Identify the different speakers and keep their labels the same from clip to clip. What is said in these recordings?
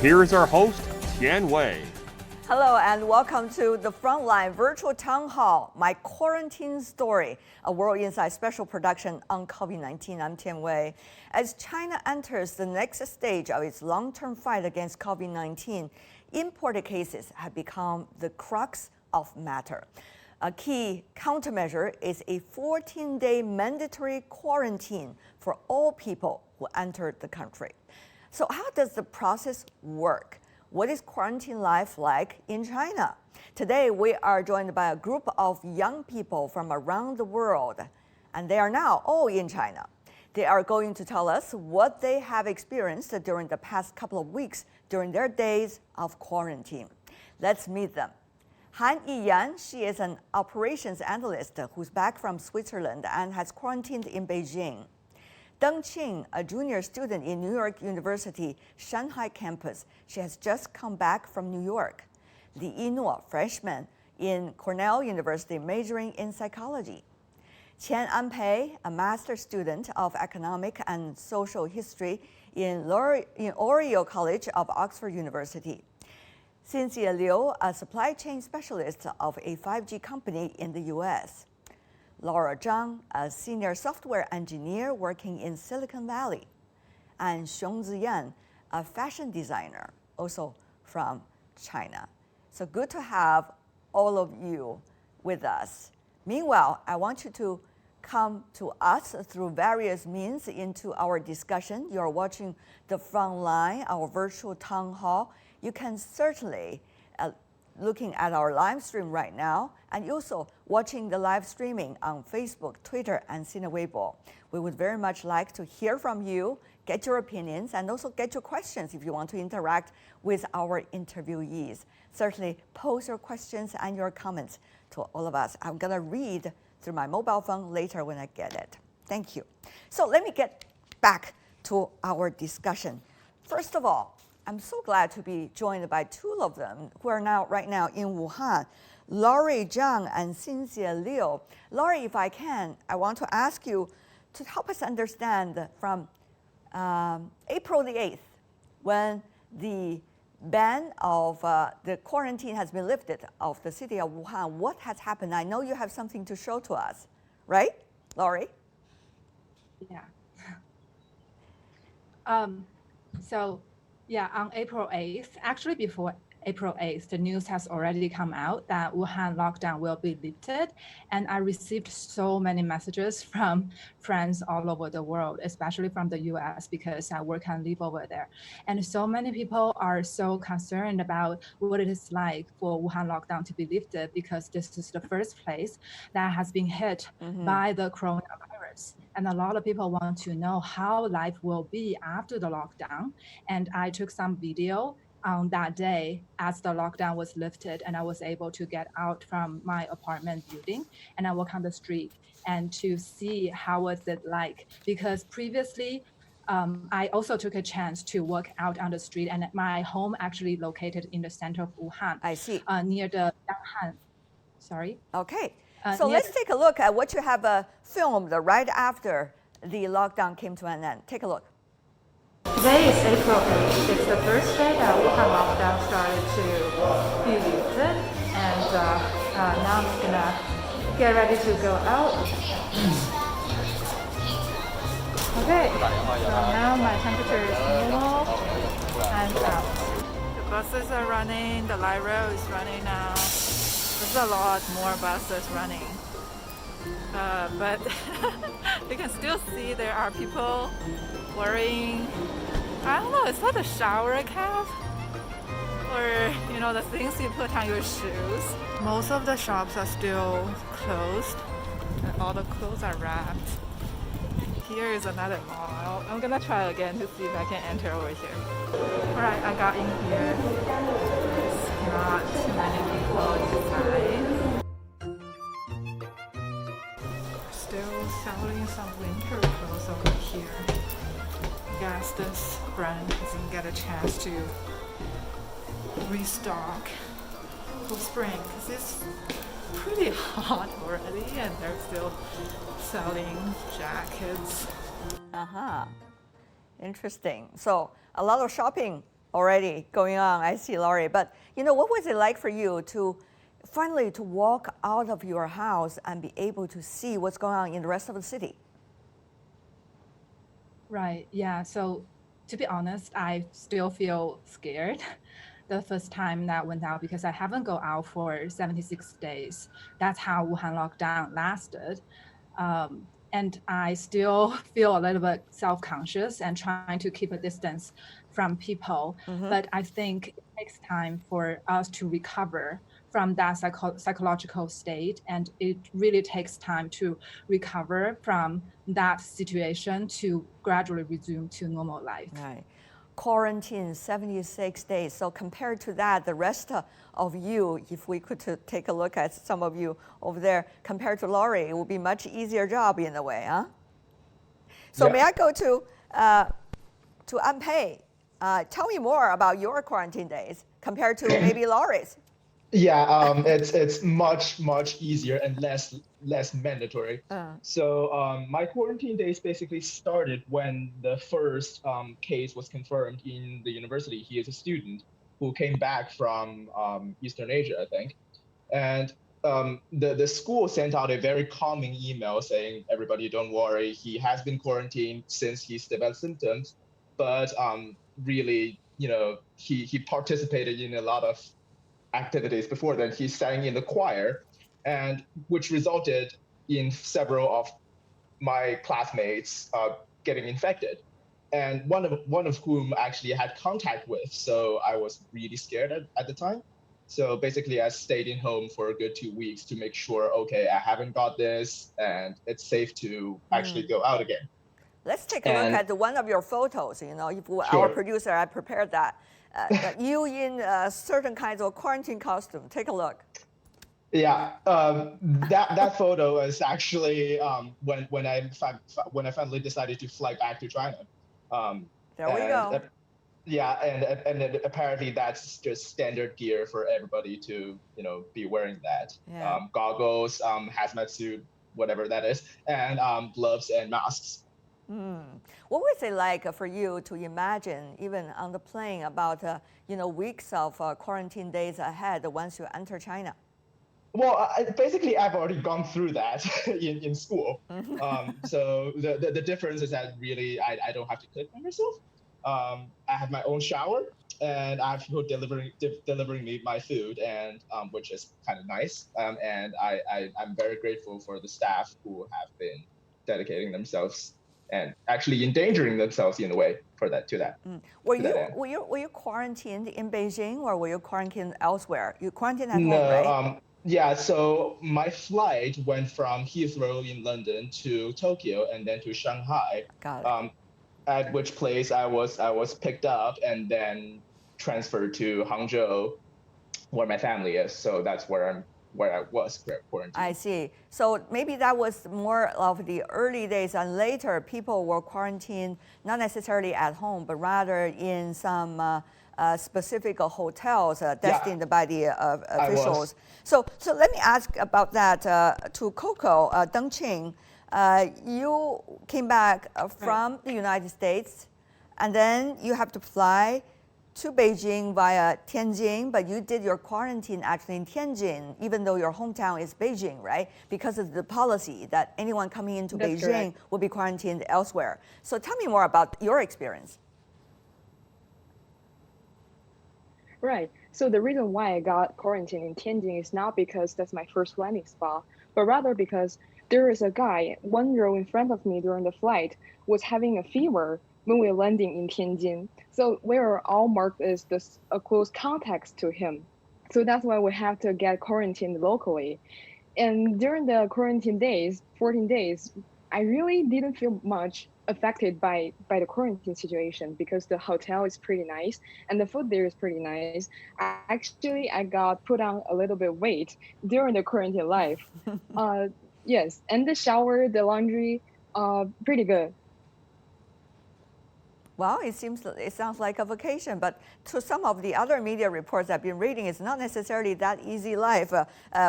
Speaker 1: here is our host, Tian Wei.
Speaker 2: Hello and welcome to the Frontline Virtual Town Hall, My Quarantine Story, a World Insight special production on COVID-19. I'm Tian Wei. As China enters the next stage of its long-term fight against COVID-19, imported cases have become the crux of matter. A key countermeasure is a 14-day mandatory quarantine for all people who entered the country. So how does the process work? What is quarantine life like in China? Today, we are joined by a group of young people from around the world, and they are now all in China. They are going to tell us what they have experienced during the past couple of weeks during their days of quarantine. Let's meet them. Han Yiyan, she is an operations analyst who's back from Switzerland and has quarantined in Beijing. Deng Qing, a junior student in New York University Shanghai campus. She has just come back from New York. Li Yinor, freshman in Cornell University majoring in psychology. Qian Anpei, a master's student of economic and social history in Oriel College of Oxford University. Cynthia Liu, a supply chain specialist of a 5G company in the US. Laura Zhang, a senior software engineer working in Silicon Valley. And Xiong Ziyan, a fashion designer, also from China. So good to have all of you with us. Meanwhile, I want you to come to us through various means into our discussion. You're watching the front line, our virtual town hall. You can certainly looking at our live stream right now, and also watching the live streaming on Facebook, Twitter, and Sina Weibo. We would very much like to hear from you, get your opinions, and also get your questions if you want to interact with our interviewees. Certainly post your questions and your comments to all of us. I'm gonna read through my mobile phone later when I get it. Thank you. So let me get back to our discussion. First of all, I'm so glad to be joined by two of them who are now right now in Wuhan, Laurie Zhang and Cynthia Liu. Laurie, if I can, I want to ask you to help us understand from April the 8th, when the ban of the quarantine has been lifted of the city of Wuhan, what has happened? I know you have something to show to us, right, Laurie?
Speaker 3: Yeah. Yeah, on April 8th, actually before April 8th, the news has already come out that Wuhan lockdown will be lifted. And I received so many messages from friends all over the world, especially from the US, because I work and live over there. And so many people are so concerned about what it is like for Wuhan lockdown to be lifted, because this is the first place that has been hit by the coronavirus. And a lot of people want to know how life will be after the lockdown. And I took some video on that day as the lockdown was lifted, and I was able to get out from my apartment building and I walk on the street and to see how was it like. Because previously, I also took a chance to walk out on the street, and my home actually located in the center of Wuhan.
Speaker 2: I see.
Speaker 3: Near the Yanghan. Sorry.
Speaker 2: Okay. So let's take a look at what you have filmed right after the lockdown came to an end. Take a look.
Speaker 4: Today is April 8th. It's the first day that Wuhan lockdown started to be lifted, and now I'm gonna get ready to go out. Okay, so now my temperature is normal. I'm out. The buses are running, the light rail is running now. There's a lot more buses running. But you can still see there are people wearing, I don't know, is that a shower cap? Or, you know, the things you put on your shoes. Most of the shops are still closed, and all the clothes are wrapped. Here is another mall. I'm gonna try again to see if I can enter over here. Alright, I got in here. There's not too many people inside. Still selling some winter clothes over here. I guess this brand doesn't get a chance to restock for spring, because it's pretty hot already and they're still selling jackets.
Speaker 2: Interesting. So a lot of shopping already going on. I see, Laurie. But what was it like for you to finally to walk out of your house and be able to see what's going on in the rest of the city?
Speaker 3: Right. Yeah. So to be honest, I still feel scared the first time that went out because I haven't go out for 76 days. That's how Wuhan lockdown lasted. And I still feel a little bit self-conscious and trying to keep a distance from people. But I think it takes time for us to recover from that psychological state. And it really takes time to recover from that situation to gradually resume to normal life.
Speaker 2: Right. Quarantine 76 days. So compared to that, the rest of you, if we could take a look at some of you over there, compared to Laurie, it would be much easier job in a way, huh? So may I go to Anpei? Tell me more about your quarantine days compared to maybe Laurie's.
Speaker 5: Yeah, it's much easier and less mandatory. So my quarantine days basically started when the first case was confirmed in the university. He is a student who came back from Eastern Asia, I think, and the school sent out a very calming email saying, everybody, don't worry, he has been quarantined since he's developed symptoms, but really, he participated in a lot of activities before then. He sang in the choir, and which resulted in several of my classmates getting infected, and one of whom actually had contact with. So I was really scared at the time. So basically, I stayed in home for a good 2 weeks to make sure, okay, I haven't got this, and it's safe to actually go out again.
Speaker 2: Let's take a look at one of your photos. Our producer had prepared that. You in certain kinds of quarantine costume. Take a look.
Speaker 5: Yeah, that photo is actually when I finally decided to fly back to China.
Speaker 2: There we go.
Speaker 5: Yeah, and apparently that's just standard gear for everybody to be wearing that.
Speaker 2: Yeah.
Speaker 5: Goggles, hazmat suit, whatever that is, and gloves and masks.
Speaker 2: What was it like for you to imagine, even on the plane, about weeks of quarantine days ahead once you enter China?
Speaker 5: Well, basically, I've already gone through that in school. So the difference is that really I don't have to cook by myself. I have my own shower, and I have people delivering me my food, and which is kind of nice. And I'm very grateful for the staff who have been dedicating themselves and actually endangering themselves in a way to that.
Speaker 2: Were you quarantined in Beijing, or were you quarantined elsewhere? You quarantined at home,
Speaker 5: No,
Speaker 2: right?
Speaker 5: yeah. So my flight went from Heathrow in London to Tokyo and then to Shanghai.
Speaker 2: Got it.
Speaker 5: At which place I was picked up and then transferred to Hangzhou, where my family is. So that's where I was quarantined.
Speaker 2: I see. So maybe that was more of the early days, and later people were quarantined not necessarily at home, but rather in some specific hotels destined by the officials. So let me ask about that to Coco Dengqing. You came back from the United States, and then you have to fly to Beijing via Tianjin, but you did your quarantine actually in Tianjin, even though your hometown is Beijing, right? Because of the policy that anyone coming into
Speaker 6: That's
Speaker 2: Beijing
Speaker 6: correct.
Speaker 2: will be quarantined elsewhere. So tell me more about your experience.
Speaker 6: Right. So the reason why I got quarantined in Tianjin is not because that's my first landing spot, but rather because there is a guy 1 row in front of me during the flight was having a fever when we were landing in Tianjin. So we were all marked as a close contact to him. So that's why we have to get quarantined locally. And during the quarantine days, 14 days, I really didn't feel much affected by the quarantine situation because the hotel is pretty nice and the food there is pretty nice. I got put on a little bit weight during the quarantine life. Yes, and the shower, the laundry, pretty good.
Speaker 2: Well, it sounds like a vacation, but to some of the other media reports I've been reading, it's not necessarily that easy life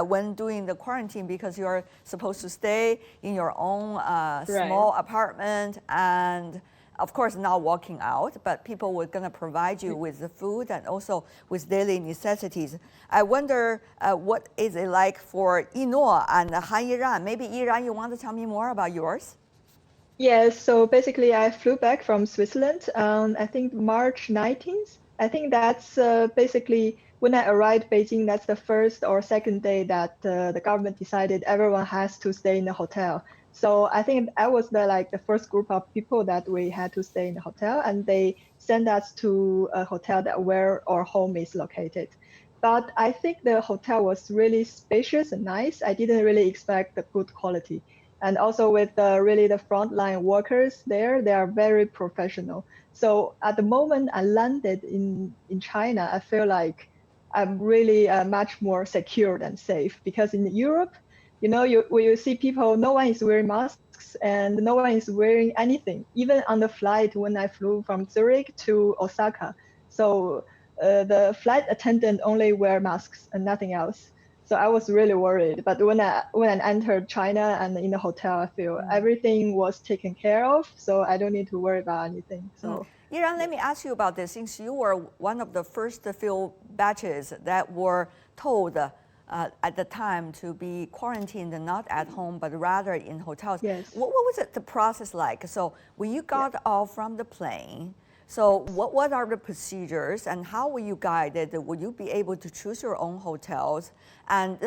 Speaker 2: when doing the quarantine, because you're supposed to stay in your own small apartment, and of course, not walking out, but people were going to provide you with the food and also with daily necessities. I wonder what is it like for Yino and Han Yiran? Maybe Yiran, you want to tell me more about yours?
Speaker 7: Yes, so basically I flew back from Switzerland on, I think, March 19th. I think that's basically when I arrived Beijing, that's the first or second day that the government decided everyone has to stay in the hotel. So I think I was the first group of people that we had to stay in the hotel, and they sent us to a hotel where our home is located. But I think the hotel was really spacious and nice. I didn't really expect the good quality. And also with really the frontline workers there, they are very professional. So at the moment I landed in China, I feel like I'm really much more secure and safe, because in Europe, when you see people, no one is wearing masks and no one is wearing anything, even on the flight when I flew from Zurich to Osaka. So the flight attendant only wear masks and nothing else. So I was really worried. But when I entered China and in the hotel, I feel everything was taken care of. So I don't need to worry about anything. So
Speaker 2: Yiran, let me ask you about this. Since you were one of the first few batches that were told at the time to be quarantined, not at home, but rather in hotels.
Speaker 7: Yes.
Speaker 2: What was the process like? So when you got off from the plane, so what are the procedures and how were you guided? Will you be able to choose your own hotels? And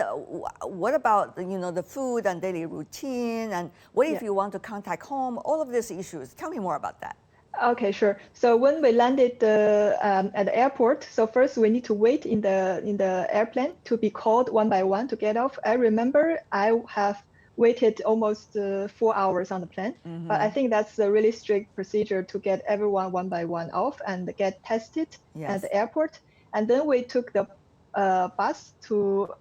Speaker 2: what about the food and daily routine? And what if you want to contact home? All of these issues. Tell me more about that.
Speaker 7: Okay, sure. So when we landed at the airport, so first we need to wait in the airplane to be called one by one to get off. I remember I have waited almost 4 hours on the plane, but I think that's a really strict procedure to get everyone one by one off and get tested at the airport. And then we took the bus to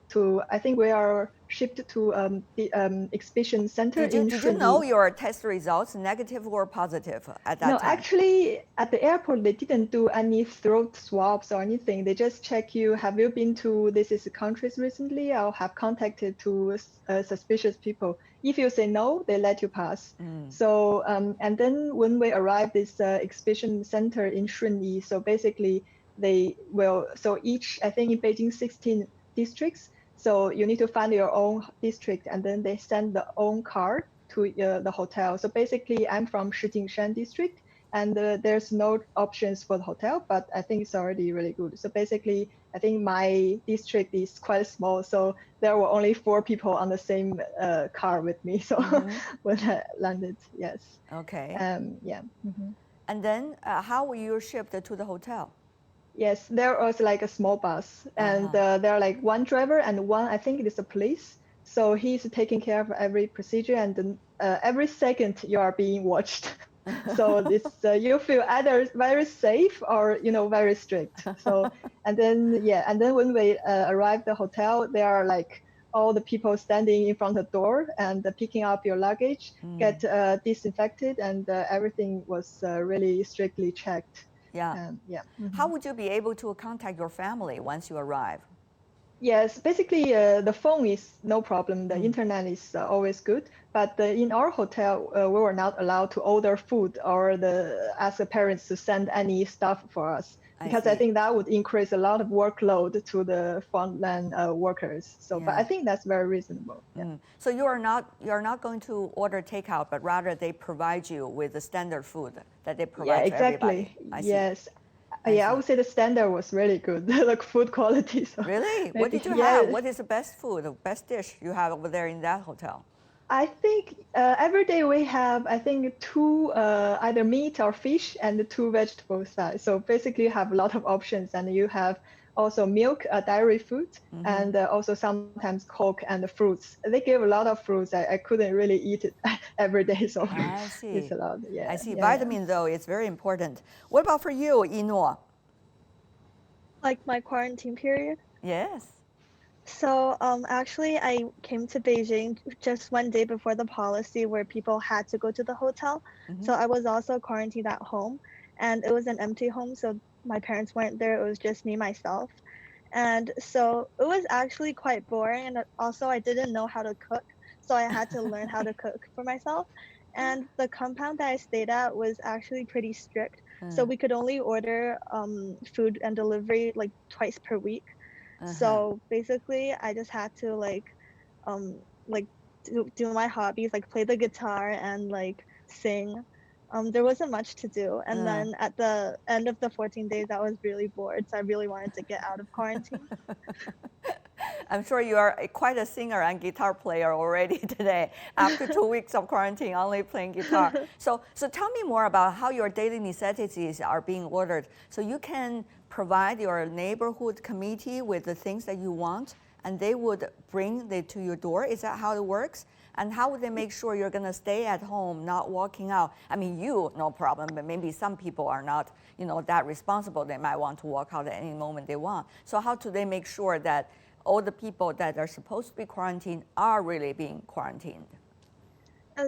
Speaker 7: I think we are shipped to the exhibition center.
Speaker 2: Did you know your test results, negative or positive at that time?
Speaker 7: No, actually, at the airport, they didn't do any throat swabs or anything. They just check you, have you been to these countries recently or have contacted to suspicious people. If you say no, they let you pass. So, and then when we arrived this exhibition center in Shunyi, so basically so each, I think in Beijing, 16 districts. So you need to find your own district, and then they send their own car to the hotel. So basically, I'm from Shijingshan district, and there's no options for the hotel, but I think it's already really good. So basically, I think my district is quite small, so there were only 4 people on the same car with me. So when I landed, yes.
Speaker 2: Okay.
Speaker 7: Yeah.
Speaker 2: And then how were you shipped to the hotel?
Speaker 7: Yes, there was like a small bus, and there are like one driver and one, I think it is a police. So he's taking care of every procedure, and every second you are being watched. So it's you feel either very safe or very strict. So and then when we arrived at the hotel, there are like all the people standing in front of the door and picking up your luggage, get disinfected, and everything was really strictly checked.
Speaker 2: Yeah. How would you be able to contact your family once you arrive?
Speaker 7: Yes, basically the phone is no problem. The internet is always good. But in our hotel, we were not allowed to order food or ask the parents to send any stuff for us, because I think that would increase a lot of workload to the frontline workers. So, but I think that's very reasonable.
Speaker 2: So you are not going to order takeout, but rather they provide you with the standard food that they provide to everybody.
Speaker 7: Yes. I would say the standard was really good, the food quality. So
Speaker 2: really? What did you have? What is the best food, the best dish you have over there in that hotel?
Speaker 7: I think every day we have, I think, 2 either meat or fish and 2 vegetable sides. So basically you have a lot of options, and you have also milk, dairy food, and also sometimes Coke and fruits. They give a lot of fruits. I couldn't really eat it every day, so
Speaker 2: I see.
Speaker 7: It's a lot. Yeah.
Speaker 2: I see. Vitamin, though, it's very important. What about for you, Yino?
Speaker 8: Like my quarantine period?
Speaker 2: Yes.
Speaker 8: So actually, I came to Beijing just one day before the policy where people had to go to the hotel. So I was also quarantined at home, and it was an empty home. So my parents weren't there. It was just me, myself. And so it was actually quite boring. And also I didn't know how to cook. So I had to learn how to cook for myself. And the compound that I stayed at was actually pretty strict. So we could only order food and delivery like twice per week. So basically I just had to like do my hobbies, like play the guitar and like sing. There wasn't much to do. And then at the end of the 14 days, I was really bored. So I really wanted to get out of quarantine.
Speaker 2: I'm sure you are quite a singer and guitar player already today, after 2 weeks of quarantine, only playing guitar. So tell me more about how your daily necessities are being ordered. So you can provide your neighborhood committee with the things that you want, and they would bring it to your door. Is that how it works? And how would they make sure you're going to stay at home, not walking out? I mean, you, no problem, but maybe some people are not, that responsible. They might want to walk out at any moment they want. So how do they make sure that all the people that are supposed to be quarantined are really being quarantined?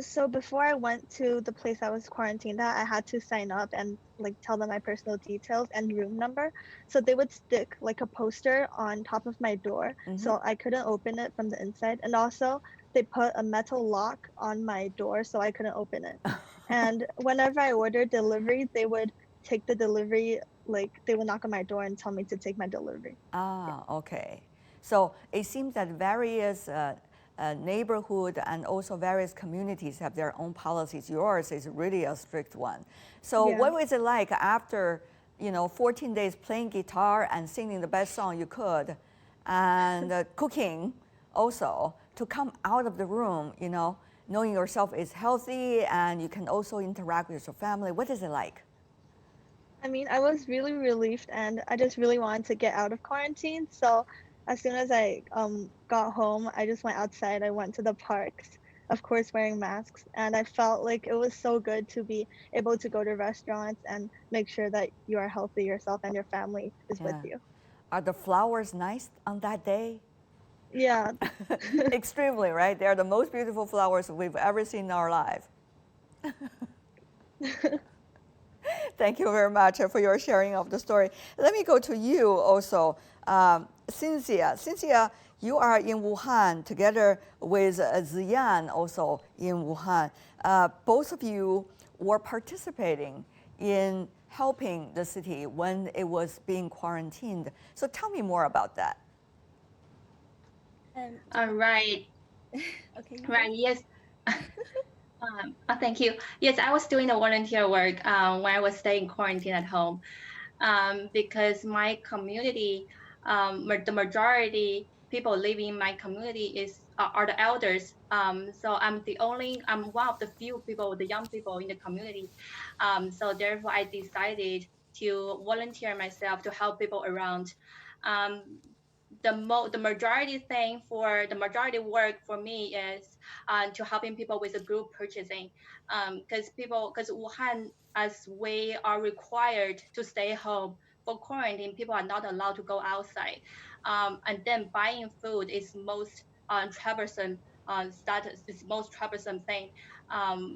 Speaker 8: So before I went to the place I was quarantined at, I had to sign up and like tell them my personal details and room number. So they would stick like a poster on top of my door, so I couldn't open it from the inside. And also they put a metal lock on my door so I couldn't open it. And whenever I ordered delivery, they would take the delivery, like they would knock on my door and tell me to take my delivery.
Speaker 2: Okay. So it seems that various neighborhood and also various communities have their own policies. Yours is really a strict one. So what was it like after 14 days playing guitar and singing the best song you could, and cooking also, to come out of the room, knowing yourself is healthy and you can also interact with your family? What is it like?
Speaker 8: I mean, I was really relieved, and I just really wanted to get out of quarantine. So as soon as I got home, I just went outside. I went to the parks, of course, wearing masks. And I felt like it was so good to be able to go to restaurants and make sure that you are healthy yourself and your family is with you.
Speaker 2: Are the flowers nice on that day?
Speaker 8: Yeah.
Speaker 2: Extremely, right? They are the most beautiful flowers we've ever seen in our life. Thank you very much for your sharing of the story. Let me go to you also, Cynthia. Cynthia, you are in Wuhan together with Ziyan, also in Wuhan. Both of you were participating in helping the city when it was being quarantined. So tell me more about that.
Speaker 9: Right.
Speaker 8: Okay.
Speaker 9: Right. Yes. Thank you. Yes, I was doing the volunteer work when I was staying quarantine at home, because my community, the majority people living in my community are the elders. So I'm one of the few people, the young people in the community. So therefore, I decided to volunteer myself to help people around. The majority work for me is to helping people with the group purchasing, because Wuhan, as we are required to stay home for quarantine, people are not allowed to go outside, and then buying food is most troublesome. Is most troublesome thing.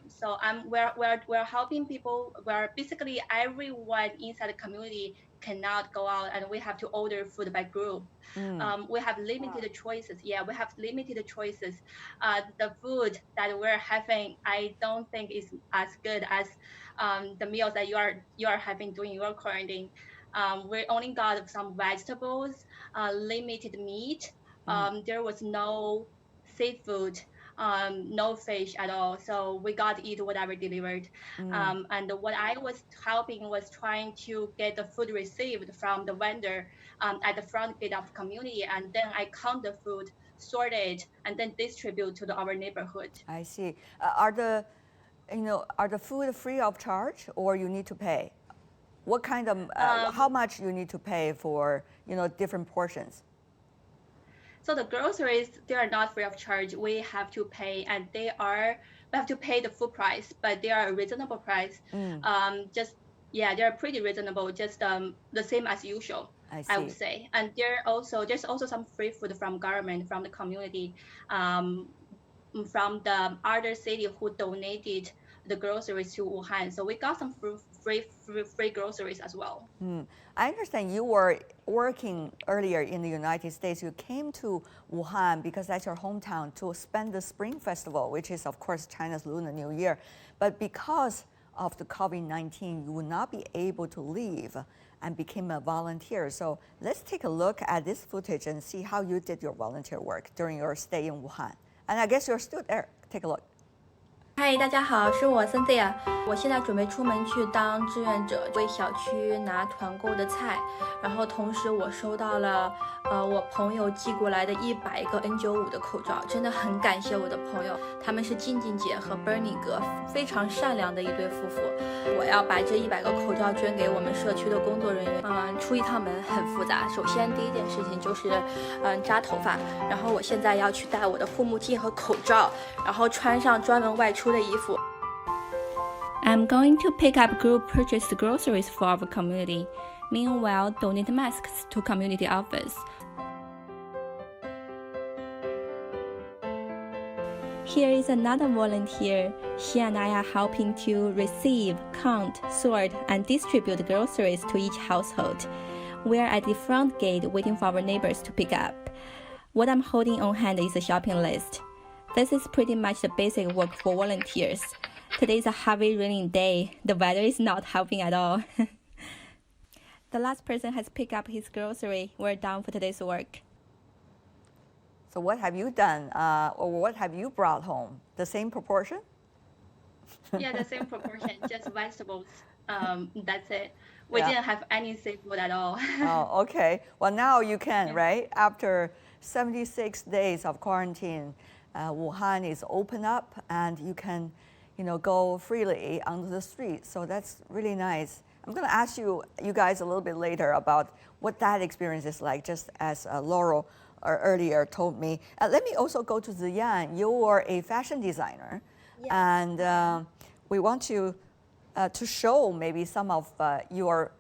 Speaker 9: So we're helping people. Where basically everyone inside the community cannot go out, and we have to order food by group. We have limited choices. Yeah, we have limited choices. The food that we're having, I don't think is as good as the meals that you are having during your quarantine. We only got some vegetables, limited meat. There was no seafood, no fish at all. So we got to eat whatever delivered. And what I was helping was trying to get the food received from the vendor at the front gate of the community, and then I count the food, sort it, and then distribute to our neighborhood.
Speaker 2: I see. Are the food free of charge, or you need to pay? What kind of how much you need to pay for different portions?
Speaker 9: So the groceries, they are not free of charge. We have to pay, and we have to pay the full price, but they are a reasonable price. They're pretty reasonable, just the same as usual, I would say. And there's also some free food from government, from the community, from the other city who donated the groceries to Wuhan. So we got some free groceries as well.
Speaker 2: I understand you were working earlier in the United States. You came to Wuhan because that's your hometown to spend the Spring Festival, which is, of course, China's Lunar New Year. But because of the COVID-19, you will not be able to leave and became a volunteer. So let's take a look at this footage and see how you did your volunteer work during your stay in Wuhan. And I guess you're still there. Take a look.
Speaker 10: 嗨，大家好，是我 Cynthia。我现在准备出门去当志愿者，为小区拿团购的菜。然后同时我收到了我朋友寄过来的100个 N95的口罩，真的很感谢我的朋友，他们是静静姐和 Bernie 哥，非常善良的一对夫妇。我要把这100个口罩捐给我们社区的工作人员。出一趟门很复杂，首先第一件事情就是扎头发，然后我现在要去戴我的护目镜和口罩，然后穿上专门外出的衣服。I'm going to pick up group purchased groceries for our community. Meanwhile, donate masks to community office. Here is another volunteer. She and I are helping to receive, count, sort, and distribute groceries to each household. We are at the front gate waiting for our neighbors to pick up. What I'm holding on hand is a shopping list. This is pretty much the basic work for volunteers. Today is a heavy raining day. The weather is not helping at all. The last person has picked up his grocery. We're done for today's work.
Speaker 2: So what have you done, or what have you brought home? The same proportion?
Speaker 9: Yeah, the same proportion, just vegetables. That's it. We didn't have any seafood at all.
Speaker 2: Oh, okay. Well, now you can, right? After 76 days of quarantine, Wuhan is open up and you can, go freely onto the street. So that's really nice. I'm going to ask you guys a little bit later about what that experience is like, just as Laurel earlier told me. Let me also go to Ziyan. You are a fashion designer, yes. And we want to show maybe some of your,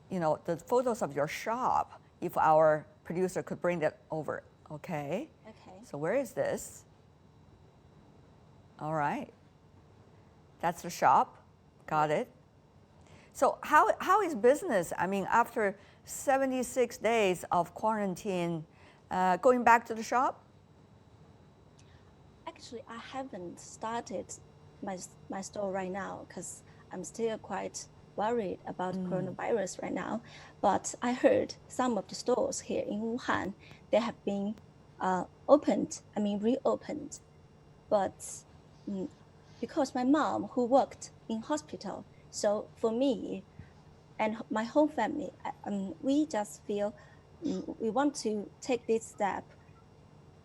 Speaker 2: the photos of your shop. If our producer could bring that over, okay?
Speaker 10: Okay.
Speaker 2: So where is this? All right. That's the shop. Got it. So how is business? I mean, after 76 days of quarantine, going back to the shop?
Speaker 10: Actually, I haven't started my store right now because I'm still quite worried about coronavirus right now. But I heard some of the stores here in Wuhan, they have been reopened. But because my mom, who worked in hospital, so for me and my whole family, we just feel we want to take this step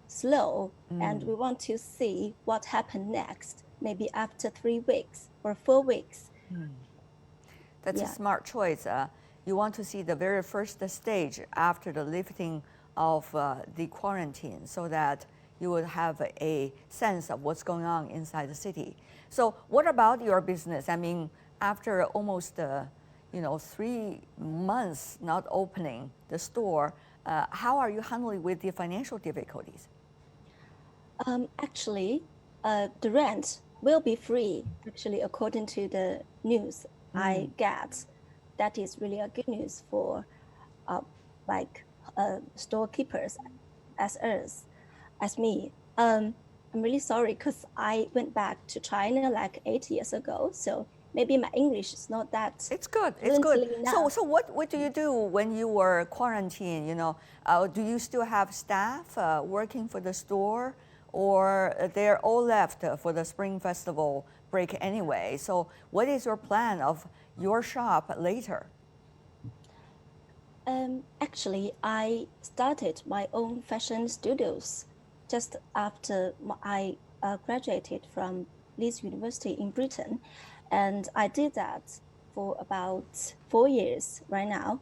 Speaker 10: slow and we want to see what happened next, maybe after 3 weeks or 4 weeks.
Speaker 2: That's a smart choice. You want to see the very first stage after the lifting of the quarantine so that you would have a sense of what's going on inside the city. So what about your business? I mean, after almost 3 months not opening the store, how are you handling with the financial difficulties?
Speaker 10: Actually, the rent will be free, actually, according to the news I get. That is really a good news for storekeepers as me. I'm really sorry because I went back to China like 8 years ago, so maybe my English is not that.
Speaker 2: It's good. It's good. So what do you do when you were quarantined? Do you still have staff working for the store, or they're all left for the Spring Festival break anyway? So what is your plan of your shop later?
Speaker 10: Actually, I started my own fashion studios just after I graduated from Leeds University in Britain. And I did that for about 4 years right now.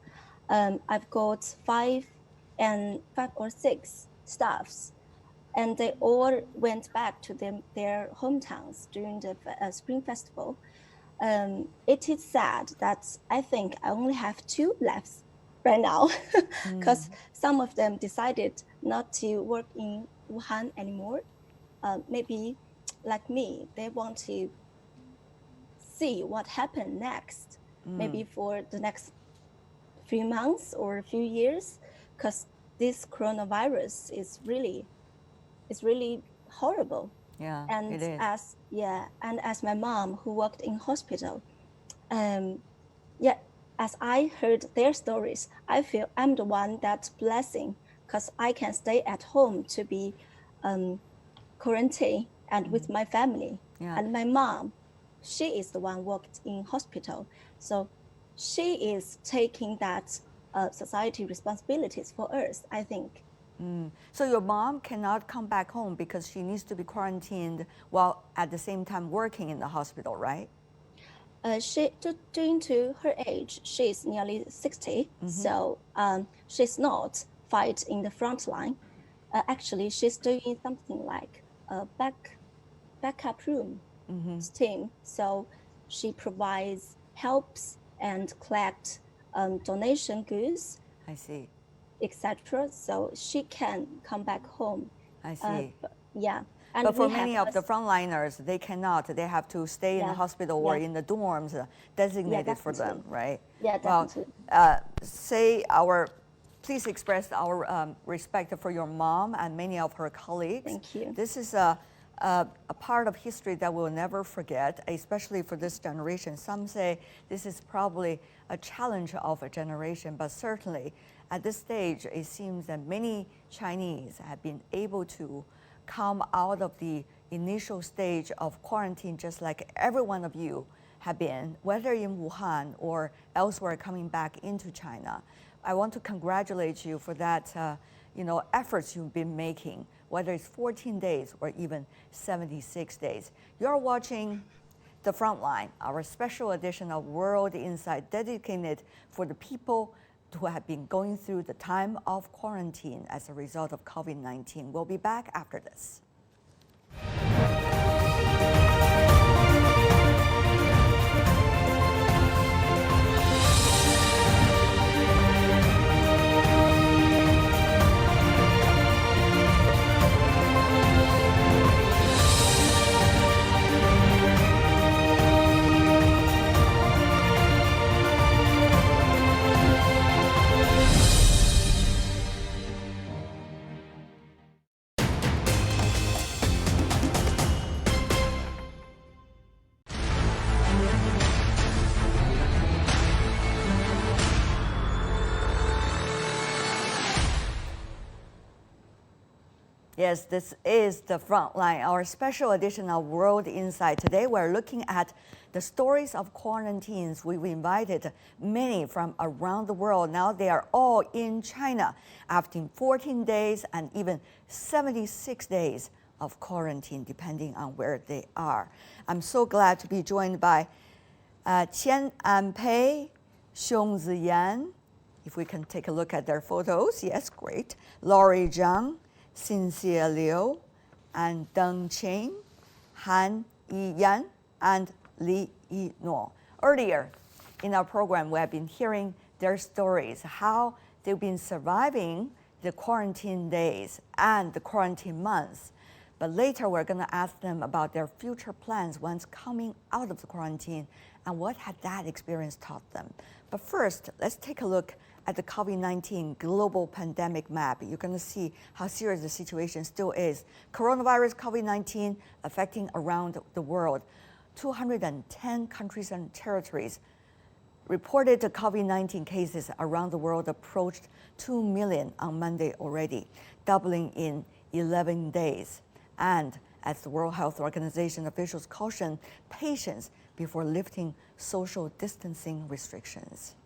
Speaker 10: I've got 5 or 6 staffs, and they all went back to their hometowns during the Spring Festival. It is sad that I think I only have 2 left right now because some of them decided not to work in Wuhan anymore. Maybe like me, they want to
Speaker 8: see what happened next, maybe for the next few months or a few years, because this coronavirus is really horrible.
Speaker 2: Yeah,
Speaker 8: and
Speaker 2: it is.
Speaker 8: As my mom who worked in hospital, as I heard their stories, I feel I'm the one that's blessing, because I can stay at home to be quarantined and with my family.
Speaker 2: Yeah.
Speaker 8: And my mom, she is the one worked in hospital, so she is taking that society responsibilities for us, I think.
Speaker 2: So your mom cannot come back home because she needs to be quarantined while at the same time working in the hospital, right?
Speaker 8: Due to her age, she's nearly 60, so she's not fight in the front line. Actually, she's doing something like a backup room team. So she provides helps and collect donation goods.
Speaker 2: I see.
Speaker 8: Etc. So she can come back home.
Speaker 2: I see.
Speaker 8: And
Speaker 2: but for many of the frontliners, they cannot. They have to stay in the hospital or in the dorms designated for them, right?
Speaker 8: Yeah, definitely.
Speaker 2: Well, please express our respect for your mom and many of her colleagues.
Speaker 8: Thank you.
Speaker 2: This is a part of history that we'll never forget, especially for this generation. Some say this is probably a challenge of a generation, but certainly at this stage, it seems that many Chinese have been able to come out of the initial stage of quarantine, just like every one of you have been, whether in Wuhan or elsewhere coming back into China. I want to congratulate you for that, efforts you've been making, whether it's 14 days or even 76 days. You're watching The Frontline, our special edition of World Insight dedicated for the people who have been going through the time of quarantine as a result of COVID-19. We'll be back after this. Yes, this is The Frontline, our special edition of World Insight. Today we're looking at the stories of quarantines. We've invited many from around the world. Now they are all in China after 14 days and even 76 days of quarantine, depending on where they are. I'm so glad to be joined by Tian Wei, Xiong Ziyan. If we can take a look at their photos, yes, great. Laurie Zhang, Cynthia Liu, and Deng Qing, Han Yiyan, and Li Yinuo. Earlier in our program, we have been hearing their stories, how they've been surviving the quarantine days and the quarantine months. But later, we're going to ask them about their future plans once coming out of the quarantine and what had that experience taught them. But first, let's take a look at the COVID-19 global pandemic map. You're going to see how serious the situation still is. Coronavirus COVID-19 affecting around the world. 210 countries and territories reported COVID-19 cases around the world approached 2 million on Monday already, doubling in 11 days. And as the World Health Organization officials caution patience before lifting social distancing restrictions.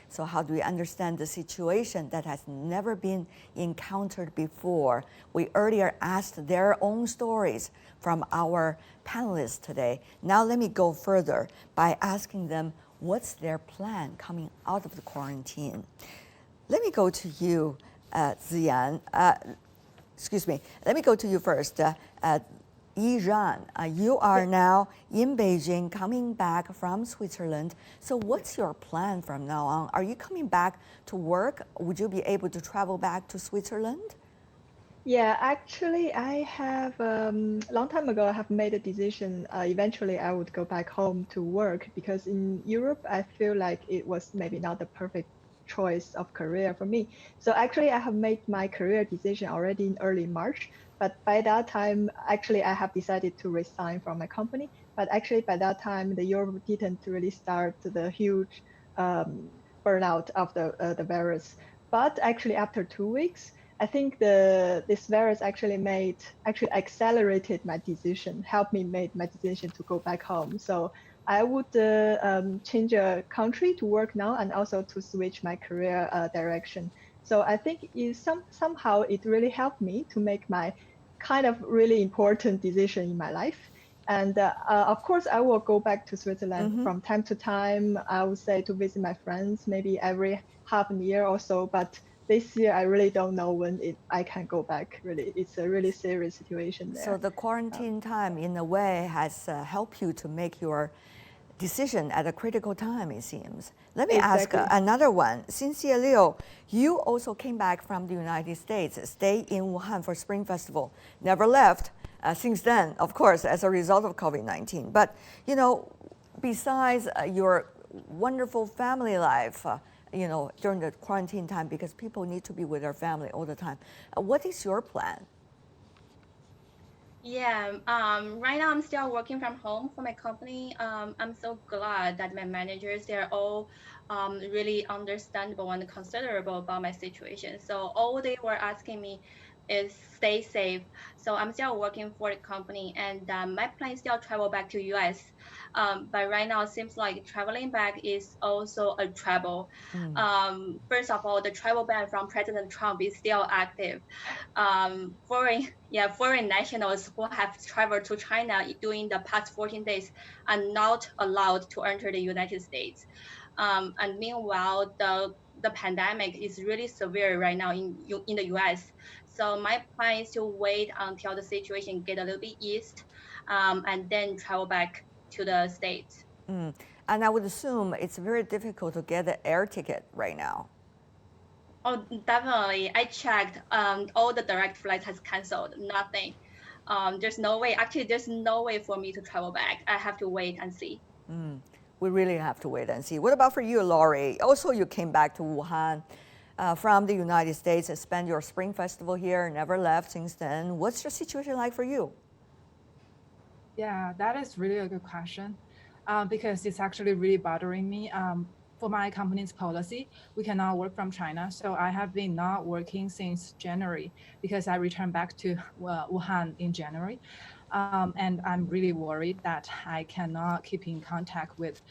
Speaker 2: So how do we understand the situation that has never been encountered before? We earlier asked their own stories from our panelists today. Now let me go further by asking them what's their plan coming out of the quarantine. Let me go to you, Ziyan. Let me go to you first. Yiran, you are now in Beijing, coming back from Switzerland. So what's your plan from now on? Are you coming back to work? Would you be able to travel back to Switzerland?
Speaker 7: Yeah, actually, I have long time ago I have made a decision. Eventually, I would go back home to work because in Europe, I feel like it was maybe not the perfect choice of career for me. So actually, I have made my career decision already in early March. But by that time, actually, I have decided to resign from my company. But actually, by that time, the Europe didn't really start the huge burnout of the virus. But actually, after 2 weeks. I think this virus actually accelerated my decision, helped me make my decision to go back home. So I would change a country to work now and also to switch my career direction. So I think somehow it really helped me to make my kind of really important decision in my life. And of course, I will go back to Switzerland from time to time. I would say to visit my friends, maybe every half a year or so. But this year, I really don't know when I can go back. Really, it's a really serious situation there.
Speaker 2: So the quarantine time, in a way, has helped you to make your decision at a critical time, it seems. Let me ask another one. Cynthia Liu, you also came back from the United States, stayed in Wuhan for Spring Festival, never left since then, of course, as a result of COVID-19. But, you know, besides your wonderful family life, you know, during the quarantine time, because people need to be with their family all the time. What is your plan?
Speaker 9: Yeah, right now I'm still working from home for my company. I'm so glad that my managers, they're all really understandable and considerable about my situation. So all they were asking me is stay safe. So I'm still working for the company, and my plan is still travel back to US. But right now it seems like traveling back is also a trouble. First of all, the travel ban from President Trump is still active. Foreign nationals who have traveled to China during the past 14 days are not allowed to enter the United States. And meanwhile, the pandemic is really severe right now in the US. So my plan is to wait until the situation get a little bit eased, and then travel back to the States.
Speaker 2: And I would assume it's very difficult to get an air ticket right now.
Speaker 9: Oh, definitely. I checked. All the direct flights has canceled. Nothing. There's no way. Actually, there's no way for me to travel back. I have to wait and see.
Speaker 2: We really have to wait and see. What about for you, Laurie? Also, you came back to Wuhan from the United States and spent your Spring Festival here, never left since then. What's your situation like for you?
Speaker 3: Yeah, that is really a good question because it's actually really bothering me. For my company's policy, we cannot work from China. So I have been not working since January because I returned back to Wuhan in January. And I'm really worried that I cannot keep in contact with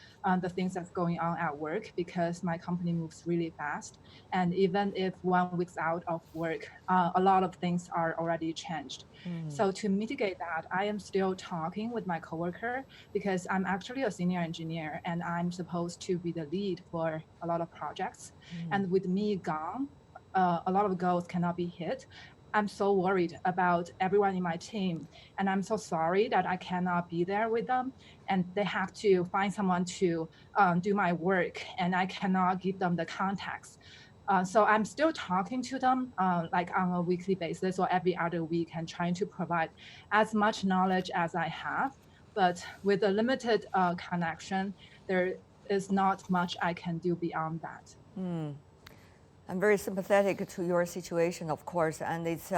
Speaker 3: the things that's going on at work because my company moves really fast. And even if 1 week's out of work, a lot of things are already changed. So to mitigate that, I am still talking with my coworker because I'm actually a senior engineer and I'm supposed to be the lead for a lot of projects. And with me gone, a lot of goals cannot be hit. I'm so worried about everyone in my team, and I'm so sorry that I cannot be there with them, and they have to find someone to do my work, and I cannot give them the contacts. So I'm still talking to them like on a weekly basis or every other week and trying to provide as much knowledge as I have. But with a limited connection, there is not much I can do beyond that.
Speaker 2: I'm very sympathetic to your situation, of course, and it's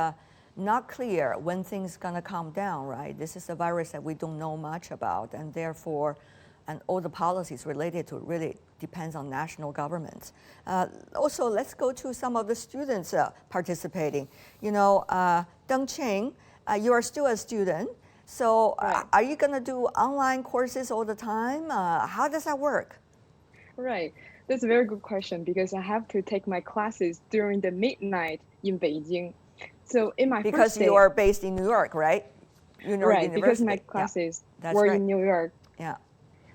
Speaker 2: not clear when things gonna calm down, right? This is a virus that we don't know much about, and therefore, and all the policies related to it really depends on national governments. Also, let's go to some of the students participating. You know, Deng Qing, you are still a student, so are you gonna do online courses all the time? How does that work?
Speaker 6: Right. That's a very good question because I have to take my classes during the midnight in Beijing. So in my
Speaker 2: because
Speaker 6: first day,
Speaker 2: you are based in New York, right?
Speaker 6: Right, because my classes were in New York.
Speaker 2: Yeah.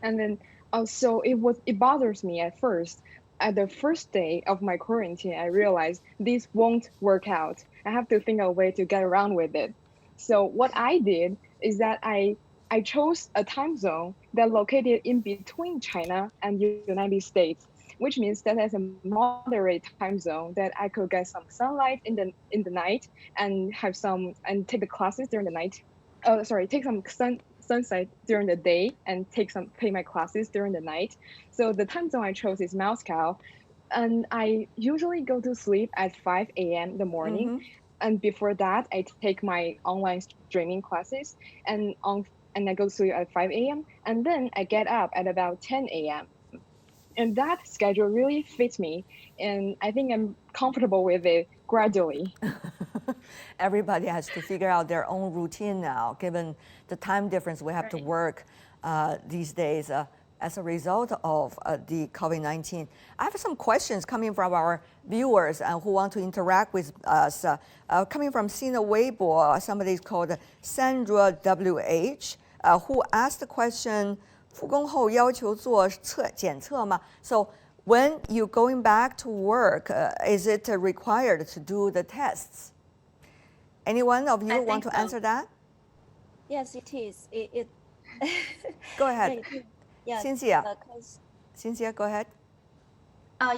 Speaker 6: And then also it bothers me at first. At the first day of my quarantine, I realized this won't work out. I have to think of a way to get around with it. So what I did is that I chose a time zone that located in between China and the United States, which means that there's a moderate time zone that I could get some sunlight in the night and have some and take the classes during the night. Take some sunset during the day and take my classes during the night. So the time zone I chose is Moscow, and I usually go to sleep at 5 a.m. in the morning.
Speaker 2: Mm-hmm.
Speaker 6: And before that, I take my online streaming classes and I go to sleep at 5 a.m. and then I get up at about 10 a.m. And that schedule really fits me, and I think I'm comfortable with it gradually.
Speaker 2: Everybody has to figure out their own routine now, given the time difference we have to work these days as a result of the COVID-19. I have some questions coming from our viewers who want to interact with us. Coming from Sina Weibo, somebody called Sandra WH, who asked the question, 复工后要求做检测吗? So when you're going back to work, is it required to do the tests? Anyone of you want to answer that?
Speaker 11: Yes, it is.
Speaker 2: Go ahead.
Speaker 11: Yeah,
Speaker 2: Cynthia. Cynthia, go ahead.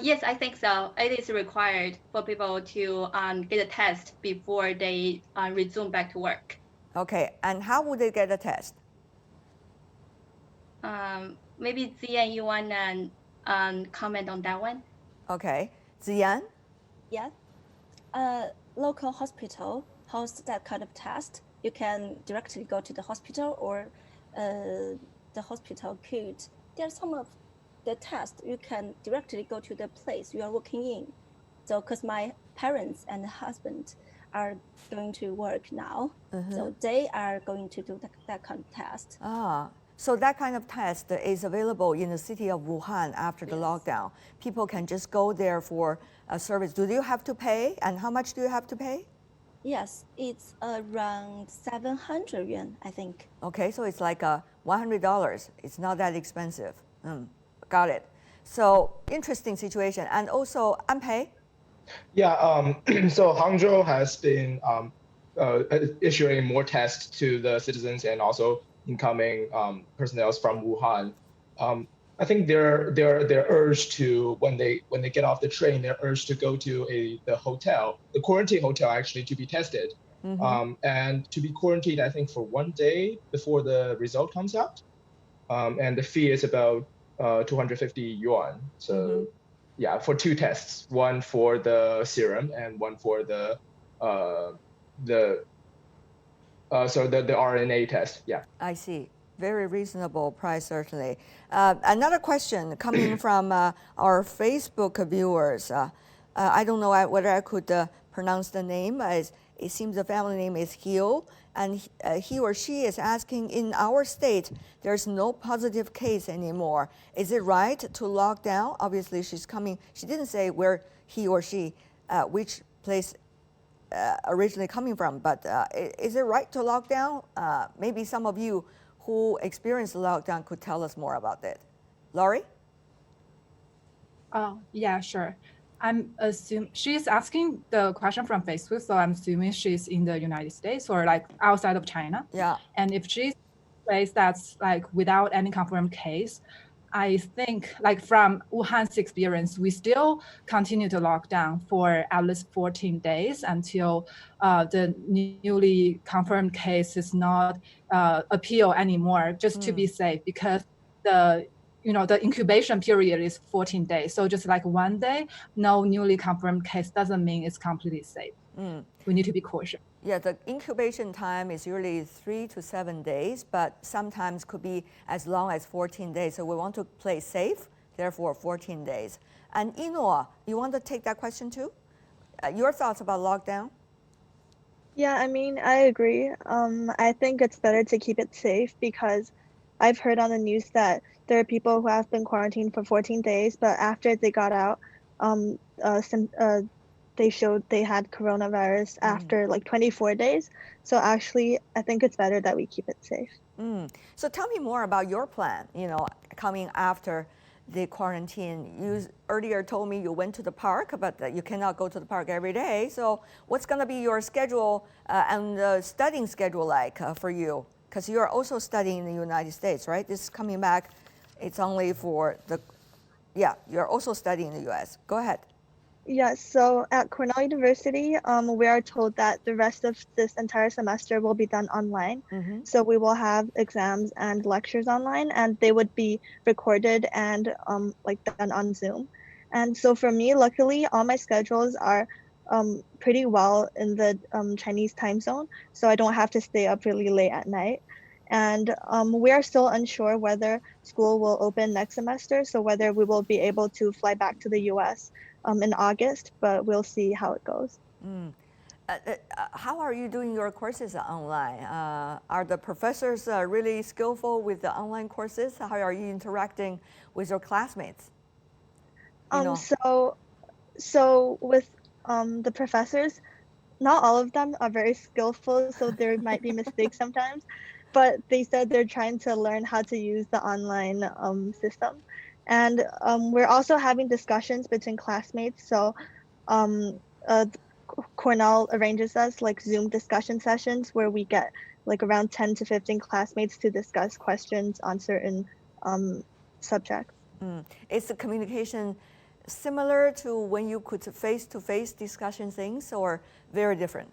Speaker 9: Yes, I think so. It is required for people to get a test before they resume back to work.
Speaker 2: Okay, and how would they get a test?
Speaker 9: Maybe Zian, you want to comment on that one?
Speaker 2: Okay, Zian?
Speaker 11: Yeah. Local hospital hosts that kind of test. You can directly go to the hospital, or the hospital could. There are some of the tests you can directly go to the place you are working in. So, because my parents and husband are going to work now, so they are going to do that kind of test.
Speaker 2: So that kind of test is available in the city of Wuhan after the lockdown. People can just go there for a service. Do you have to pay? And how much do you have to pay?
Speaker 11: Yes, it's around 700 yuan, I think.
Speaker 2: Okay, so it's like $100. It's not that expensive. Got it. So interesting situation. And also, Anpei?
Speaker 5: Yeah, so Hangzhou has been issuing more tests to the citizens and also incoming personnel from Wuhan. I think they're urged to, when they get off the train, they're urged to go to the hotel, the quarantine hotel actually, to be tested, and to be quarantined, I think, for 1 day before the result comes out. And the fee is about 250 yuan. So yeah, for 2 tests, one for the serum and one for the RNA test. Yeah.
Speaker 2: I see. Very reasonable price, certainly. Another question coming from our Facebook viewers. I don't know whether I could pronounce the name. It seems the family name is Hio, and he or she is asking, in our state, there's no positive case anymore. Is it right to lock down? Obviously, she's coming. She didn't say where he or she, which place originally coming from, but is it right to lock down? Maybe some of you who experienced the lockdown could tell us more about it. Laurie?
Speaker 3: Oh, yeah, sure. I'm assuming she's asking the question from Facebook, so I'm assuming she's in the United States or like outside of China.
Speaker 2: Yeah.
Speaker 3: And if she's in a place that's like without any confirmed case, I think, like from Wuhan's experience, we still continue to lock down for at least 14 days until the newly confirmed case is not appeal anymore, just to be safe, because the incubation period is 14 days. So just like 1 day, no newly confirmed case doesn't mean it's completely safe. We need to be cautious.
Speaker 2: Yeah, the incubation time is usually 3 to 7 days, but sometimes could be as long as 14 days. So we want to play safe, therefore 14 days. And Inoa, you want to take that question too? Your thoughts about lockdown?
Speaker 8: Yeah, I mean, I agree. I think it's better to keep it safe because I've heard on the news that there are people who have been quarantined for 14 days, but after they got out, they showed they had coronavirus after like 24 days. So actually, I think it's better that we keep it safe.
Speaker 2: So tell me more about your plan, coming after the quarantine. You earlier told me you went to the park, but you cannot go to the park every day. So what's going to be your schedule and the studying schedule like for you? Because you're also studying in the United States, right? This is coming back. It's only for the you're also studying in the U.S. Go ahead.
Speaker 8: Yes, so at Cornell University, we are told that the rest of this entire semester will be done online. So we will have exams and lectures online, and they would be recorded and like done on Zoom. And so for me, luckily, all my schedules are pretty well in the Chinese time zone, so I don't have to stay up really late at night. And we are still unsure whether school will open next semester, so whether we will be able to fly back to the US in August, but we'll see how it goes.
Speaker 2: How are you doing your courses online? Are the professors really skillful with the online courses? How are you interacting with your classmates?
Speaker 8: So with the professors, not all of them are very skillful, so there might be mistakes sometimes, but they said they're trying to learn how to use the online system. And we're also having discussions between classmates. So Cornell arranges us like Zoom discussion sessions where we get like around 10 to 15 classmates to discuss questions on certain subjects.
Speaker 2: Is the communication similar to when you could face-to-face discussion things, or very different?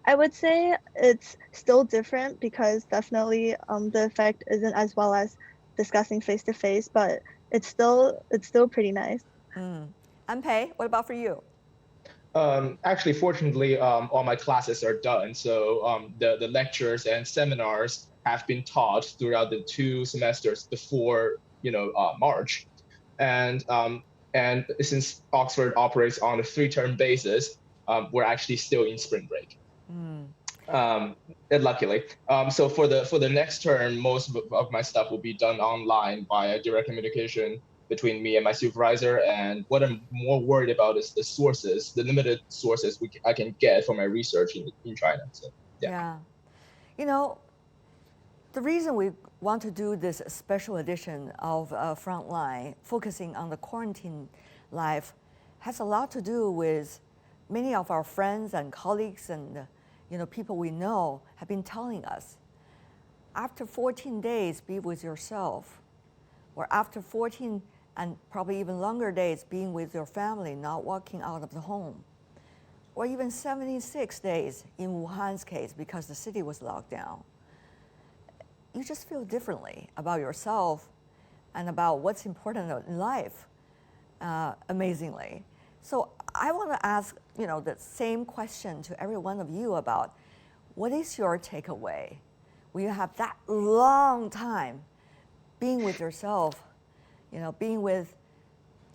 Speaker 8: I would say it's still different because definitely the effect isn't as well as discussing face-to-face, but it's still pretty nice.
Speaker 2: Anpei, what about for you?
Speaker 5: Actually, fortunately, all my classes are done. So the lectures and seminars have been taught throughout the 2 semesters before, March. And since Oxford operates on a 3-term basis, we're actually still in spring break. Luckily. So for the next term, most of my stuff will be done online via direct communication between me and my supervisor. And what I'm more worried about is the sources, the limited sources I can get for my research in China. So,
Speaker 2: yeah. The reason we want to do this special edition of Frontline, focusing on the quarantine life, has a lot to do with many of our friends and colleagues and people we know have been telling us, after 14 days, be with yourself, or after 14 and probably even longer days being with your family, not walking out of the home, or even 76 days in Wuhan's case because the city was locked down. You just feel differently about yourself and about what's important in life, amazingly. So I want to ask, the same question to every one of you about what is your takeaway when you have that long time being with yourself, being with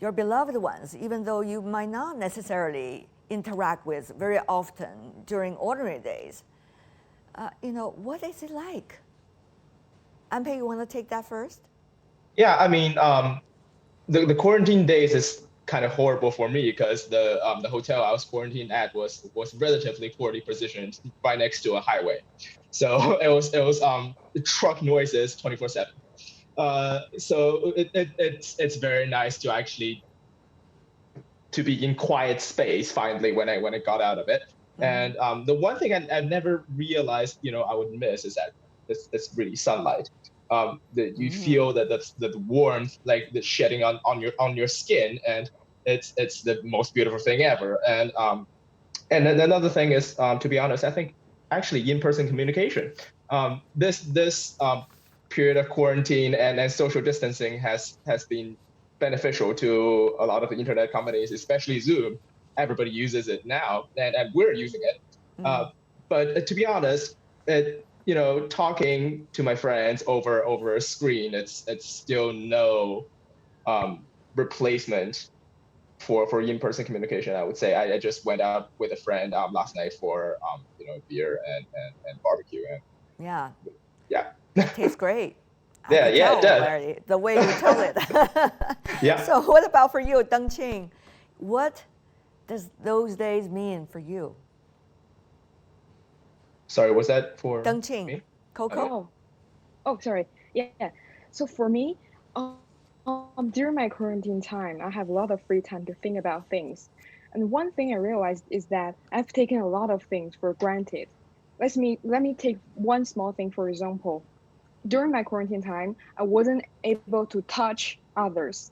Speaker 2: your beloved ones, even though you might not necessarily interact with very often during ordinary days. What is it like? Anpei, you want to take that first?
Speaker 5: Yeah, I mean, the quarantine days is kind of horrible for me because the hotel I was quarantined at was relatively poorly positioned right next to a highway, so it was truck noises 24/7. So it's very nice to actually to be in quiet space finally when I got out of it. And the one thing I've never realized I would miss is that it's really sunlight. That you feel that the warmth, like the shedding on your skin, and it's the most beautiful thing ever. And then another thing is, to be honest, I think actually in-person communication. This period of quarantine and social distancing has been beneficial to a lot of the internet companies, especially Zoom. Everybody uses it now, and we're using it. But to be honest, talking to my friends over a screen, it's still no replacement for in-person communication. I would say I just went out with a friend last night for beer and barbecue, and
Speaker 2: yeah,
Speaker 5: it
Speaker 2: tastes great.
Speaker 5: It does.
Speaker 2: The way you tell it.
Speaker 5: Yeah.
Speaker 2: So what about for you, Dengqing? What does those days mean for you?
Speaker 5: Sorry, was that for
Speaker 2: Dengqing?
Speaker 5: me?
Speaker 2: Coco?
Speaker 6: Oh, sorry. Yeah. So for me, during my quarantine time, I have a lot of free time to think about things. And one thing I realized is that I've taken a lot of things for granted. Let me take one small thing, for example. During my quarantine time, I wasn't able to touch others.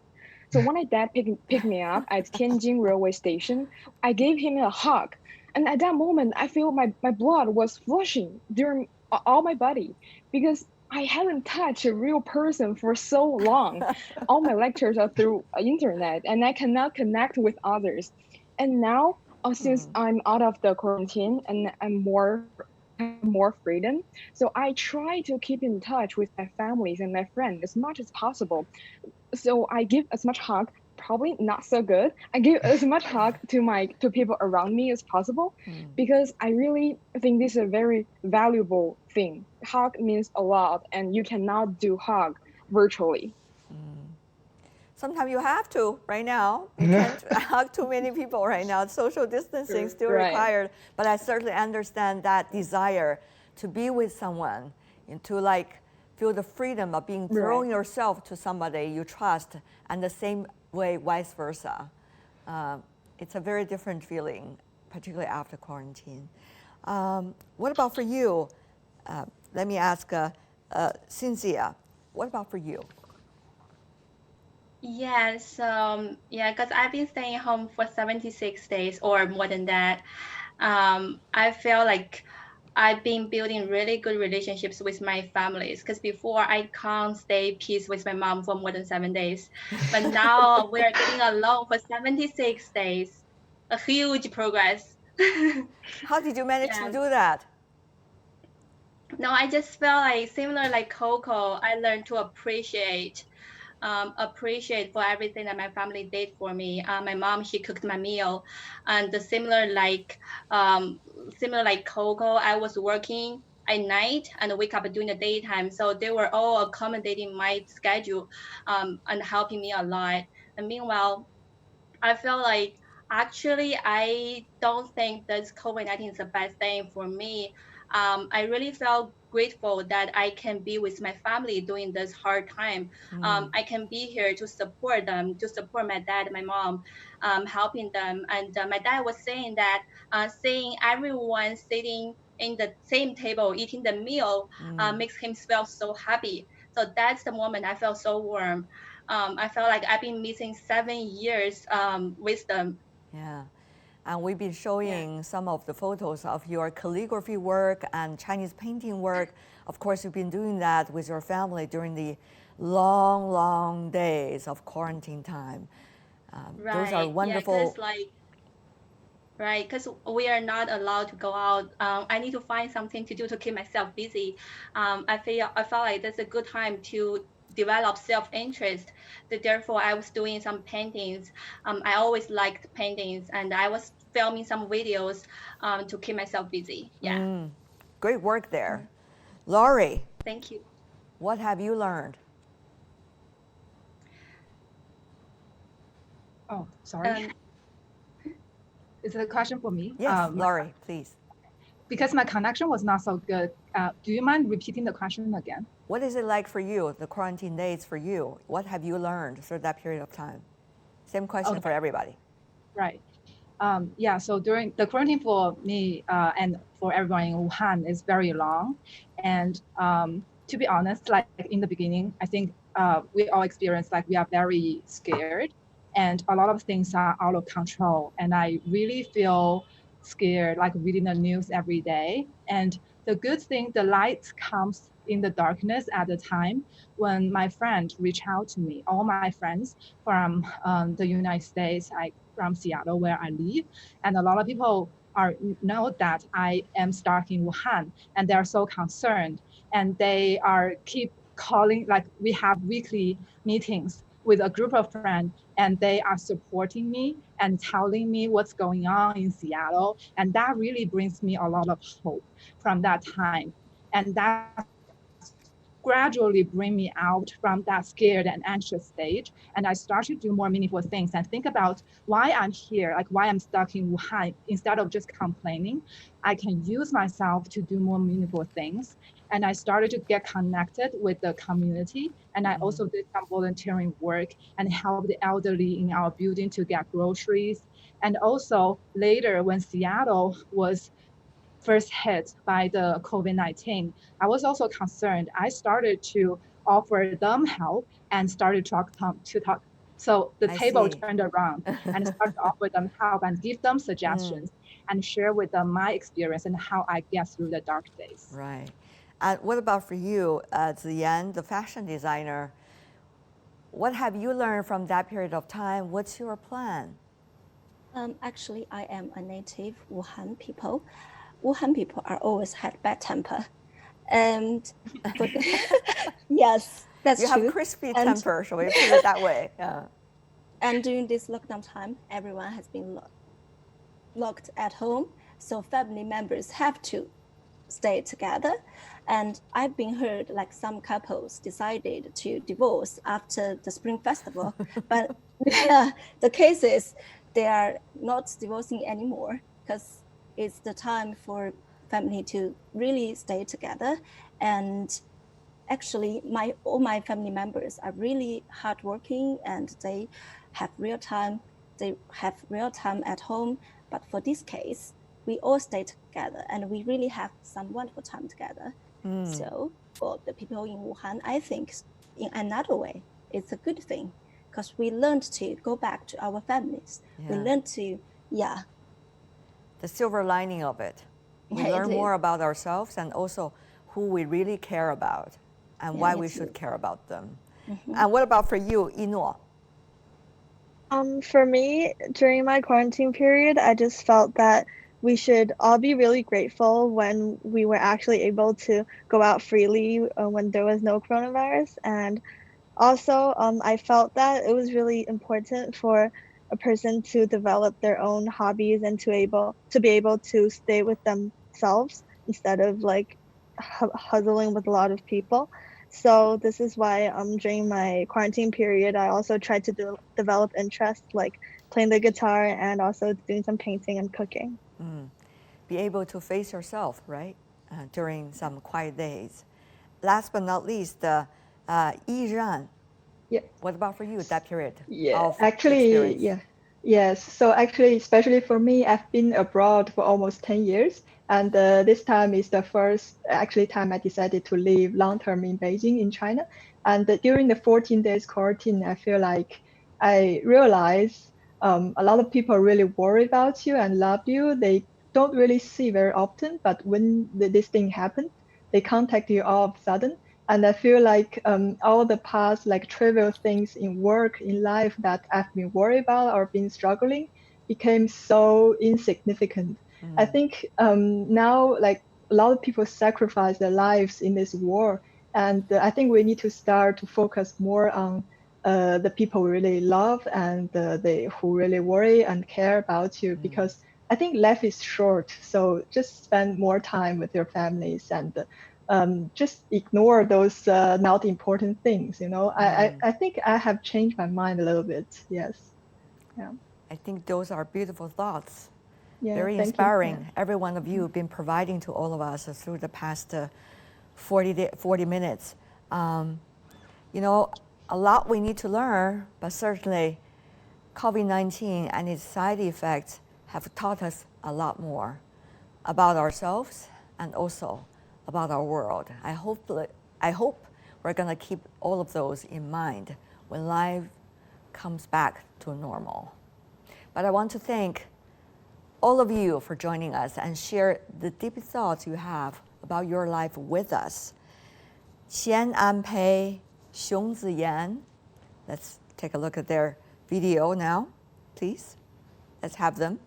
Speaker 6: So when my dad picked me up at Tianjin railway station, I gave him a hug. And at that moment, I feel my blood was flushing during all my body because I haven't touched a real person for so long. All my lectures are through internet and I cannot connect with others. And now, since I'm out of the quarantine and I'm more freedom, so I try to keep in touch with my families and my friends as much as possible. So I give as much hug, probably not so good. I give as much hug to people around me as possible, because I really think this is a very valuable thing. Hug means a lot, and you cannot do hug virtually.
Speaker 2: Sometimes you have to. Right now, you can't hug too many people right now. Social distancing still required, but I certainly understand that desire to be with someone and to like feel the freedom of being throwing yourself to somebody you trust, and the same way vice versa. It's a very different feeling, particularly after quarantine. What about for you? Let me ask Cynthia, what about for you?
Speaker 9: Yes, because I've been staying home for 76 days or more than that. I feel like I've been building really good relationships with my families, because before I can't stay peace with my mom for more than 7 days. But now we're getting along for 76 days. A huge progress.
Speaker 2: How did you manage to do that?
Speaker 9: No, I just felt like similar like Coco, I learned to appreciate for everything that my family did for me. My mom, she cooked my meal, and similar like Coco, I was working at night and wake up during the daytime. So they were all accommodating my schedule and helping me a lot. And meanwhile, I feel like actually I don't think that COVID-19 is the best thing for me. I really felt grateful that I can be with my family during this hard time. I can be here to support them, to support my dad and my mom, helping them. And my dad was saying that seeing everyone sitting in the same table eating the meal makes him feel so happy. So that's the moment I felt so warm. I felt like I've been missing 7 years with them.
Speaker 2: Yeah. And we've been showing some of the photos of your calligraphy work and Chinese painting work. Of course, you've been doing that with your family during the long, long days of quarantine time. Those are wonderful.
Speaker 9: Yeah, because we are not allowed to go out. I need to find something to do to keep myself busy. I felt like that's a good time to develop self-interest. Therefore, I was doing some paintings. I always liked paintings, and I was filming some videos to keep myself busy. Yeah.
Speaker 2: Great work there. Laurie.
Speaker 9: Thank you.
Speaker 2: What have you learned?
Speaker 3: Oh, sorry. Is it a question for me?
Speaker 2: Yes, Laurie, please.
Speaker 3: Because my connection was not so good. Do you mind repeating the question again?
Speaker 2: What is it like for you, the quarantine days for you? What have you learned through that period of time? Same question for everybody.
Speaker 3: Right. So during the quarantine for me and for everyone in Wuhan is very long. And to be honest, like in the beginning, I think we all experienced like we are very scared and a lot of things are out of control. And I really feel scared, like reading the news every day. And the good thing, the light comes in the darkness at the time when my friend reached out to me, all my friends from the United States, from Seattle where I live. And a lot of people know that I am stuck in Wuhan and they're so concerned. And they keep calling, like we have weekly meetings with a group of friends, and they are supporting me and telling me what's going on in Seattle. And that really brings me a lot of hope from that time. And that gradually bring me out from that scared and anxious stage. And I start to do more meaningful things and think about why I'm here, like why I'm stuck in Wuhan. Instead of just complaining, I can use myself to do more meaningful things. And I started to get connected with the community. And I also did some volunteering work and helped the elderly in our building to get groceries. And also later when Seattle was first hit by the COVID-19, I was also concerned. I started to offer them help and started to talk So the
Speaker 2: I
Speaker 3: table
Speaker 2: see.
Speaker 3: turned around and started to offer them help and give them suggestions and share with them my experience and how I get through the dark days.
Speaker 2: Right. And what about for you, Ziyan, the fashion designer? What have you learned from that period of time? What's your plan?
Speaker 11: Actually, I am a native Wuhan people. Wuhan people are always had bad temper. And yes, that's
Speaker 2: You
Speaker 11: true.
Speaker 2: have crispy temper, shall we put it that way? Yeah.
Speaker 11: And during this lockdown time, everyone has been locked at home. So family members have to stay together. And I've been heard like some couples decided to divorce after the Spring Festival. But the case is they are not divorcing anymore because it's the time for family to really stay together. And actually, all my family members are really hardworking and they have real time. They have real time at home. But for this case, we all stay together and we really have some wonderful time together. So for the people in Wuhan, I think in another way, it's a good thing because we learned to go back to our families. We learned to,
Speaker 2: the silver lining of it. We learn more about ourselves and also who we really care about and why we should care about them. And what about for you, Ino?
Speaker 8: For me, during my quarantine period, I just felt that we should all be really grateful when we were actually able to go out freely when there was no coronavirus. And also, I felt that it was really important for a person to develop their own hobbies and to be able to stay with themselves instead of like hustling with a lot of people. So this is why during my quarantine period, I also tried to develop interests like playing the guitar and also doing some painting and cooking.
Speaker 2: Be able to face yourself, right, during some quiet days. Last but not least, Yizhan.
Speaker 7: Yeah.
Speaker 2: What about for you that period?
Speaker 7: Yeah,
Speaker 2: of
Speaker 7: actually,
Speaker 2: experience?
Speaker 7: yes. So actually, especially for me, I've been abroad for almost 10 years. And this time is the first actually time I decided to live long-term in Beijing in China. And during the 14 days quarantine, I feel like I realized a lot of people really worry about you and love you. They don't really see very often, but when this thing happened, they contact you all of a sudden. And I feel like all the past like trivial things in work, in life that I've been worried about or been struggling became so insignificant. I think now like a lot of people sacrifice their lives in this war. And I think we need to start to focus more on the people we really love and who really worry and care about you, because I think life is short. So just spend more time with your families and just ignore those not important things. You know, I think I have changed my mind a little bit. Yes. Yeah.
Speaker 2: I think those are beautiful thoughts.
Speaker 7: Yeah,
Speaker 2: very inspiring. Yeah. Every one of you have been providing to all of us through the past 40 minutes. You know, a lot we need to learn, but certainly COVID-19 and its side effects have taught us a lot more about ourselves and also about our world. I hope we're going to keep all of those in mind when life comes back to normal. But I want to thank all of you for joining us and share the deep thoughts you have about your life with us. Qian Anpei, Xiong Ziyan. Let's take a look at their video now, please. Let's have them.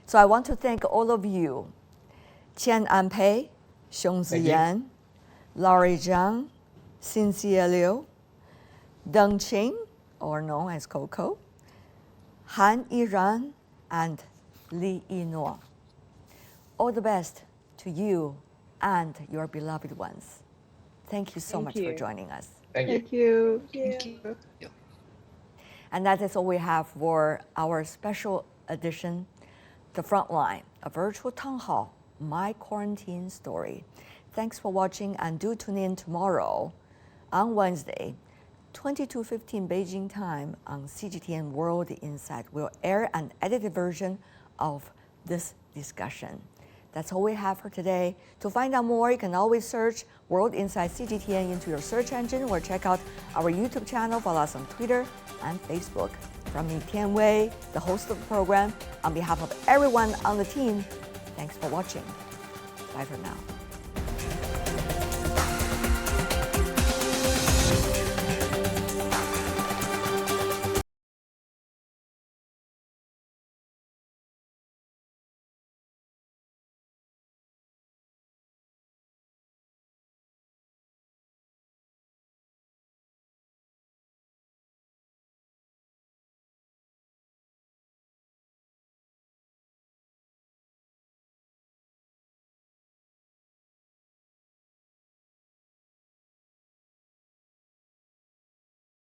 Speaker 2: So I want to thank all of you. Qian Anpei, Xiong Ziyan, Laurie Zhang, Cynthia Liu, Deng Qing, or known as Coco, Han Yizhan, and Li Yino. All the best to you and your beloved ones. Thank you so much for joining us.
Speaker 7: Thank you.
Speaker 2: And that is all we have for our special edition, The Frontline, a virtual town hall, My Quarantine Story. Thanks for watching, and do tune in tomorrow on Wednesday, 22:15 Beijing time on CGTN World Insight. We'll air an edited version of this discussion. That's all we have for today. To find out more, you can always search World Insight CGTN into your search engine or check out our YouTube channel, follow us on Twitter and Facebook. From me, Tian Wei, the host of the program, on behalf of everyone on the team, thanks for watching. Bye for now.